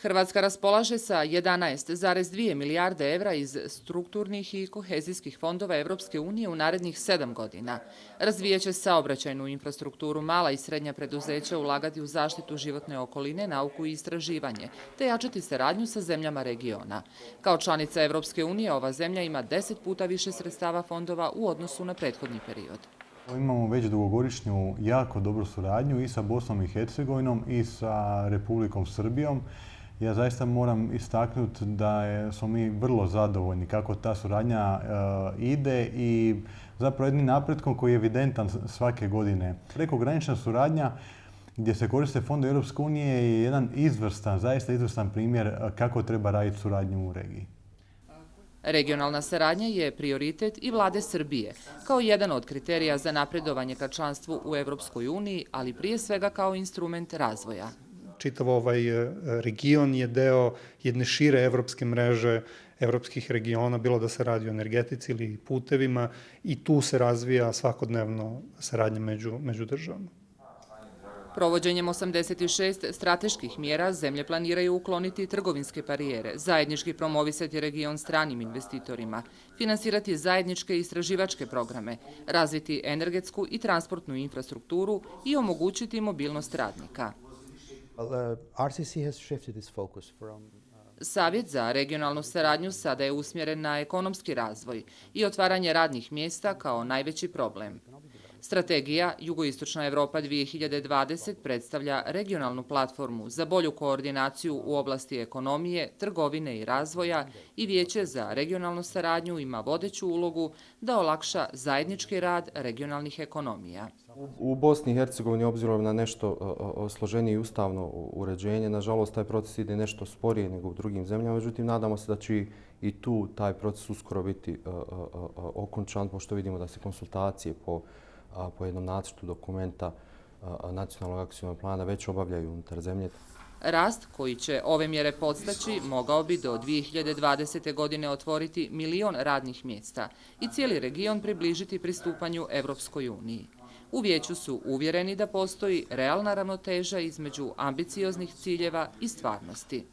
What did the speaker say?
Hrvatska raspolaže sa 11,2 milijarde evra iz strukturnih i kohezijskih fondova Evropske unije u narednih 7 godina. Razvijeće saobraćajnu infrastrukturu, mala i srednja preduzeća ulagati u zaštitu životne okoline, nauku i istraživanje, te jačati saradnju sa zemljama regiona. Kao članica Evropske unije, ova zemlja ima 10 puta više sredstava fondova u odnosu na prethodni period. Imamo već dugogodišnju jako dobru suradnju i sa Bosnom i Hercegovinom i sa Republikom Srbijom. Ja zaista moram istaknuti da smo mi vrlo zadovoljni kako ta suradnja ide i zapravo jednim napretkom koji je evidentan svake godine. Prekogranična suradnja gdje se koriste fondovi Europske unije je jedan zaista izvrstan primjer kako treba raditi suradnju u regiji. Regionalna saradnja je prioritet i vlade Srbije, kao jedan od kriterija za napredovanje ka članstvu u Evropskoj uniji, ali prije svega kao instrument razvoja. Čitav ovaj region je deo jedne šire evropske mreže evropskih regiona, bilo da se radi o energetici ili putevima, i tu se razvija svakodnevno saradnja među državama. Provođenjem 86 strateških mjera zemlje planiraju ukloniti trgovinske barijere, zajednički promovisati region stranim investitorima, finansirati zajedničke istraživačke programe, razviti energetsku i transportnu infrastrukturu i omogućiti mobilnost radnika. Savjet za regionalnu saradnju sada je usmjeren na ekonomski razvoj i otvaranje radnih mjesta kao najveći problem. Strategija Jugoistočna Evropa 2020 predstavlja regionalnu platformu za bolju koordinaciju u oblasti ekonomije, trgovine i razvoja i Vijeće za regionalnu saradnju ima vodeću ulogu da olakša zajednički rad regionalnih ekonomija. U Bosni i Hercegovini, obzirom na nešto složenije ustavno uređenje, nažalost taj proces ide nešto sporije nego u drugim zemljama, međutim nadamo se da će i tu taj proces uskoro biti okončan, pošto vidimo da se konsultacije po jednom nacrtu dokumenta nacionalnog akcionog plana već obavljaju unutar zemlje. Rast koji će ove mjere podstaći mogao bi do 2020. godine otvoriti 1 milion radnih mjesta i cijeli region približiti pristupanju Evropskoj uniji. U vijeću su uvjereni da postoji realna ravnoteža između ambicioznih ciljeva i stvarnosti.